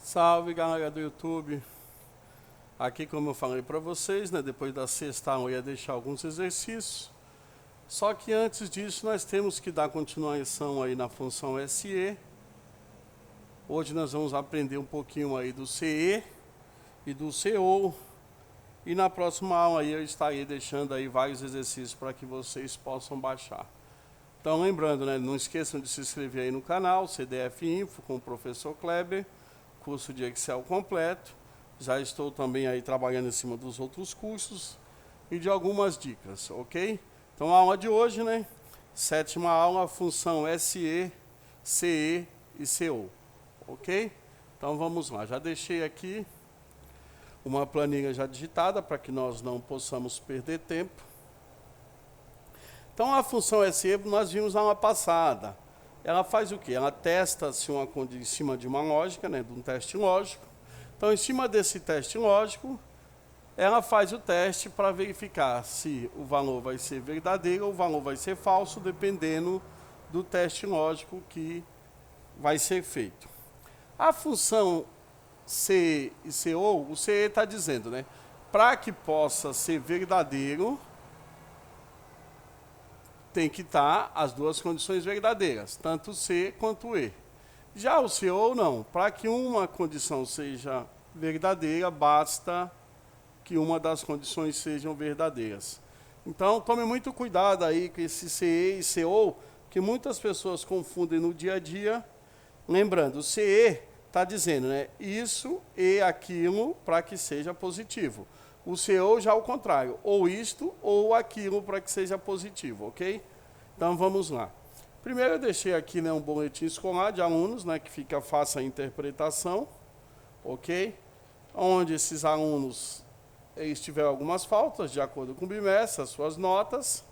Salve galera do YouTube, aqui como eu falei para vocês, né, depois da sexta eu ia deixar alguns exercícios, só que antes disso nós temos que dar continuação aí na função SE. Hoje nós vamos aprender um pouquinho aí do CE e do CO, e na próxima aula aí eu estarei deixando aí vários exercícios para que vocês possam baixar. Então lembrando, né, não esqueçam de se inscrever aí no canal, CDF Info com o professor Kleber, curso de Excel completo. Já estou também aí trabalhando em cima dos outros cursos e de algumas dicas, ok? Então a aula de hoje, né? Sétima aula, função SE, CE e CO, ok? Então vamos lá, já deixei aqui uma planilha já digitada para que nós não possamos perder tempo. Então a função SE nós vimos na aula passada. Ela faz o quê? Ela testa se em cima de uma lógica, né, de um teste lógico. Então, em cima desse teste lógico, ela faz o teste para verificar se o valor vai ser verdadeiro ou o valor vai ser falso, dependendo do teste lógico que vai ser feito. A função CE e CO, o CE está dizendo, né, para que possa ser verdadeiro, tem que estar as duas condições verdadeiras, tanto C quanto E. Já o CO não, para que uma condição seja verdadeira, basta que uma das condições sejam verdadeiras. Então, tome muito cuidado aí com esse CE e CO, que muitas pessoas confundem no dia a dia. Lembrando, o CE está dizendo, né, isso e aquilo para que seja positivo. O CO já ao contrário, ou isto ou aquilo para que seja positivo, ok? Então vamos lá. Primeiro eu deixei aqui, né, um boletim escolar de alunos, né, que fica fácil a interpretação, ok? Onde esses alunos eles tiveram algumas faltas, de acordo com o bimestre, as suas notas.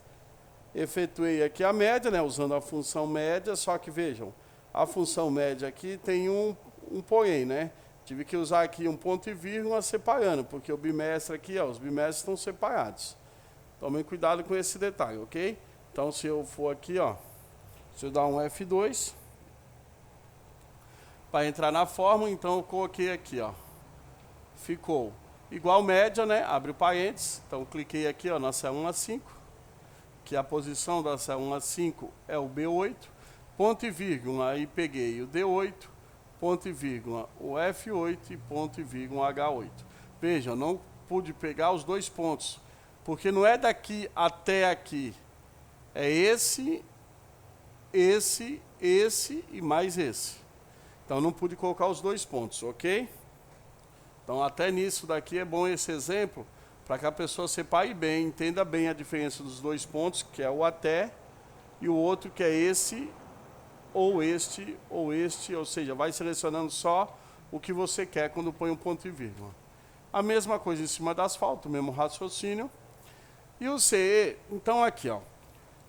Efetuei aqui a média, né, usando a função média, só que vejam, a função média aqui tem um porém, né? Tive que usar aqui um ponto e vírgula separando, porque o bimestre aqui, ó, os bimestres estão separados. Tomem cuidado com esse detalhe, ok? Então, se eu for aqui, ó, se eu dar um F2, para entrar na fórmula, então eu coloquei aqui, ó, ficou igual média, né? Abre o parênteses, então cliquei aqui, ó, na célula 5, que a posição da célula 5 é o B8, ponto e vírgula, aí peguei o D8, ponto e vírgula, o F8 e ponto e vírgula H8. Veja, eu não pude pegar os dois pontos, porque não é daqui até aqui. É esse e mais esse. Então, não pude colocar os dois pontos, ok? Então, até nisso daqui é bom esse exemplo, para que a pessoa separe bem, entenda bem a diferença dos dois pontos, que é o até, e o outro que é esse ou este, ou seja, vai selecionando só o que você quer quando põe um ponto e vírgula. A mesma coisa em cima das faltas, o mesmo raciocínio. E o CE, então aqui, ó,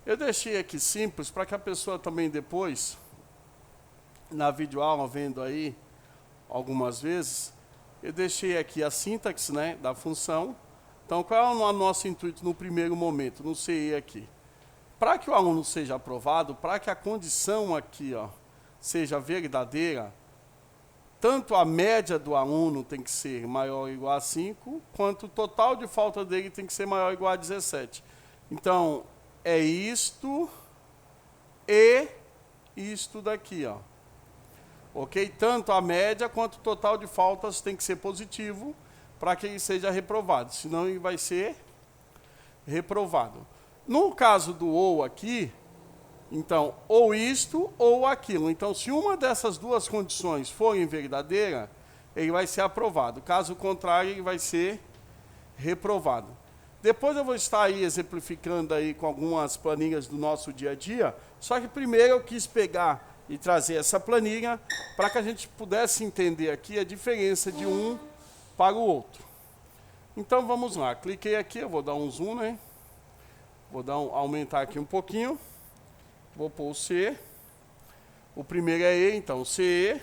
eu deixei aqui simples para que a pessoa também depois, na videoaula, vendo aí algumas vezes, eu deixei aqui a sintaxe, né, da função. Então, qual é o nosso intuito no primeiro momento, no CE aqui? Para que o aluno seja aprovado, para que a condição aqui, ó, seja verdadeira, tanto a média do aluno tem que ser maior ou igual a 5, quanto o total de falta dele tem que ser maior ou igual a 17. Então, é isto e isto daqui, ó. Ok? Tanto a média quanto o total de faltas tem que ser positivo para que ele seja reprovado, senão ele vai ser reprovado. No caso do ou aqui, então, ou isto ou aquilo. Então, se uma dessas duas condições forem verdadeira, ele vai ser aprovado. Caso contrário, ele vai ser reprovado. Depois eu vou estar aí exemplificando aí com algumas planilhas do nosso dia a dia, só que primeiro eu quis pegar e trazer essa planilha para que a gente pudesse entender aqui a diferença de um para o outro. Então, vamos lá. Cliquei aqui, eu vou dar um zoom, né? Vou aumentar aqui um pouquinho. Vou pôr o C. O primeiro é E, então CE.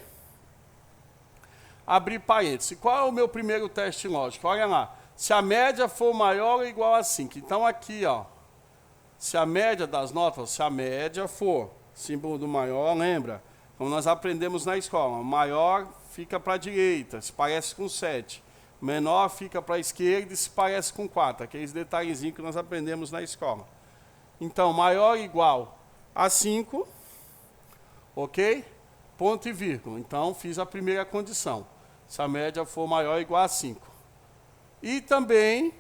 Abrir parênteses. Qual é o meu primeiro teste lógico? Olha lá. Se a média for maior ou igual a 5. Então aqui, ó, se a média das notas, se a média for símbolo do maior, lembra? Como nós aprendemos na escola, maior fica para a direita, se parece com 7. Menor fica para a esquerda e se parece com 4. Aqueles detalhezinhos que nós aprendemos na escola. Então, maior ou igual a 5, ok? Ponto e vírgula. Então, fiz a primeira condição. Se a média for maior ou igual a 5. E também,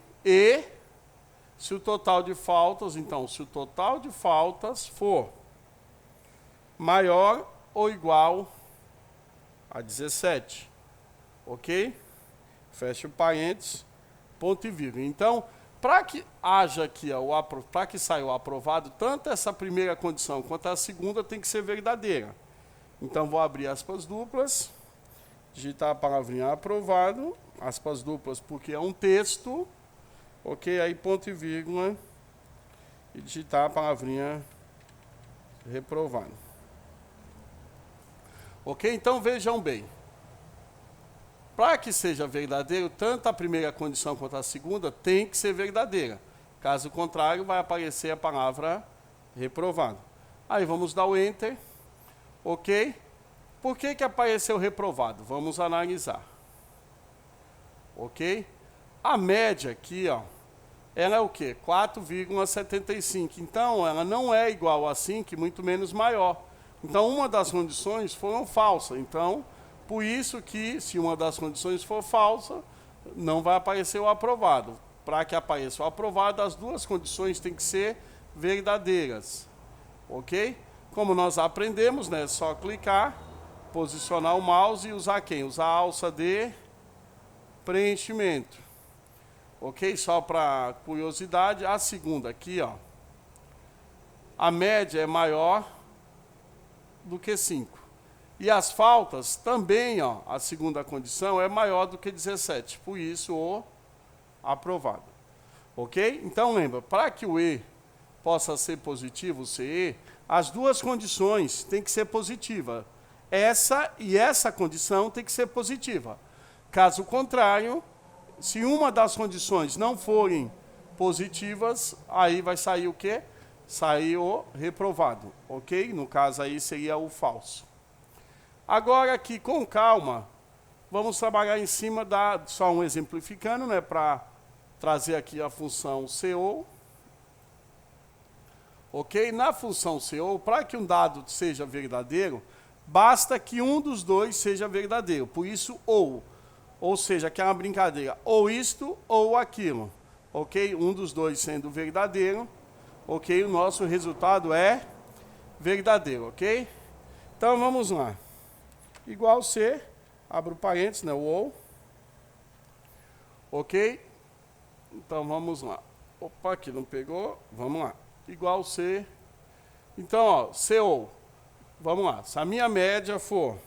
se o total de faltas, então, se o total de faltas for maior ou igual a 17. Ok? Fecha o parênteses, ponto e vírgula. Então, para que haja aqui, para que saia o aprovado, tanto essa primeira condição quanto a segunda tem que ser verdadeira. Então, vou abrir aspas duplas, digitar a palavrinha aprovado, aspas duplas porque é um texto, ok? Aí ponto e vírgula, e digitar a palavrinha reprovado. Ok? Então, vejam bem. Para que seja verdadeiro, tanto a primeira condição quanto a segunda tem que ser verdadeira. Caso contrário, vai aparecer a palavra reprovado. Aí vamos dar o Enter. Ok? Por que apareceu reprovado? Vamos analisar. Ok? A média aqui, ó, ela é o quê? 4,75. Então, ela não é igual a 5, muito menos maior. Então, uma das condições foram falsas. Então, por isso que, se uma das condições for falsa, não vai aparecer o aprovado. Para que apareça o aprovado, as duas condições têm que ser verdadeiras. Ok? Como nós aprendemos, né? É só clicar, posicionar o mouse e usar quem? Usar a alça de preenchimento. Ok? Só para curiosidade, a segunda aqui, ó. A média é maior do que 5. E as faltas também, ó, a segunda condição é maior do que 17. Por isso, o aprovado. Ok? Então, lembra, para que o E possa ser positivo, o CE, as duas condições têm que ser positivas. Essa e essa condição tem que ser positiva. Caso contrário, se uma das condições não forem positivas, aí vai sair o quê? Sair o reprovado. Ok? No caso aí seria o falso. Agora aqui, com calma, vamos trabalhar em cima só um exemplificando, né, para trazer aqui a função CO. Ok? Na função CO, para que um dado seja verdadeiro, basta que um dos dois seja verdadeiro. Por isso, ou seja, que é uma brincadeira, ou isto ou aquilo. Ok? Um dos dois sendo verdadeiro, ok? O nosso resultado é verdadeiro, ok? Então, vamos lá. Igual C, abro o parênteses, né, o ou. Ok? Então, vamos lá. Opa, aqui não pegou. Vamos lá. Igual C. Então, ó, CO. Vamos lá. Se a minha média for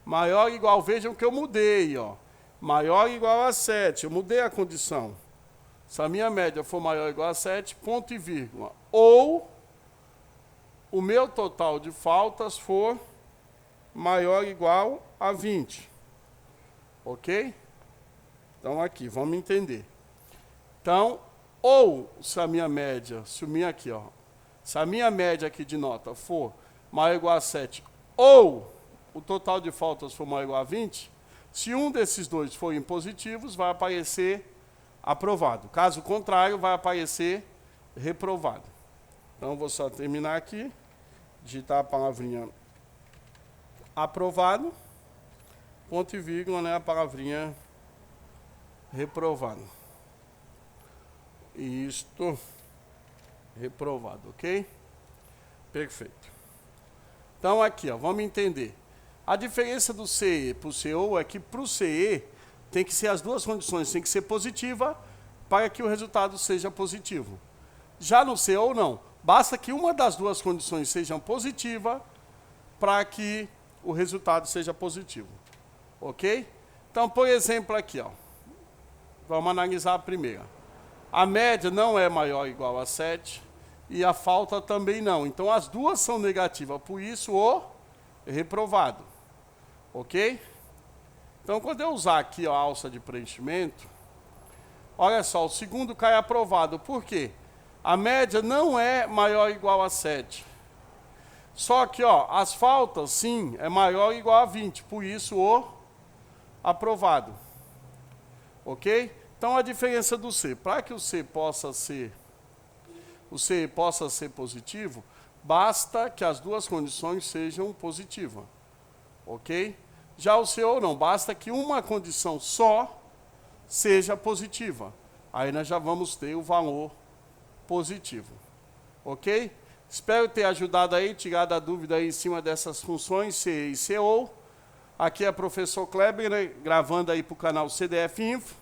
maior ou igual, vejam que eu mudei, ó. Maior ou igual a 7. Eu mudei a condição. Se a minha média for maior ou igual a 7, ponto e vírgula. Ou o meu total de faltas for maior ou igual a 20. Ok? Então, aqui, vamos entender. Então, ou se a minha média, aqui, ó, se a minha média aqui de nota for maior ou igual a 7, ou o total de faltas for maior ou igual a 20, se um desses dois forem positivos, vai aparecer aprovado. Caso contrário, vai aparecer reprovado. Então, vou só terminar aqui, digitar a palavrinha aprovado, ponto e vírgula, né, a palavrinha reprovado. Isto, reprovado, ok? Perfeito. Então, aqui, ó, vamos entender. A diferença do CE para o CO é que para o CE tem que ser as duas condições, tem que ser positiva para que o resultado seja positivo. Já no CO, não. Basta que uma das duas condições seja positiva para que o resultado seja positivo. Ok? Então, por exemplo, aqui, ó. Vamos analisar a primeira. A média não é maior ou igual a 7 e a falta também não. Então, as duas são negativas, por isso o reprovado. Ok? Então, quando eu usar aqui ó, a alça de preenchimento, olha só, o segundo cai aprovado. Por quê? A média não é maior ou igual a 7. Só que, ó, as faltas, sim, é maior ou igual a 20. Por isso, o aprovado. Ok? Então, a diferença do C. Para que o C possa ser positivo, basta que as duas condições sejam positivas. Ok? Já o C ou não, basta que uma condição só seja positiva. Aí nós já vamos ter o valor positivo. Ok? Espero ter ajudado aí, tirado a dúvida aí em cima dessas funções C e CO. Aqui é o professor Kleber, né, gravando aí para o canal CDF Info.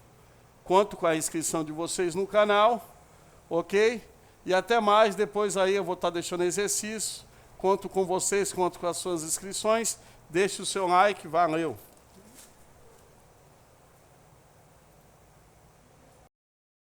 Conto com a inscrição de vocês no canal. Ok? E até mais, depois aí eu vou estar deixando exercício. Conto com vocês, conto com as suas inscrições. Deixe o seu like, valeu!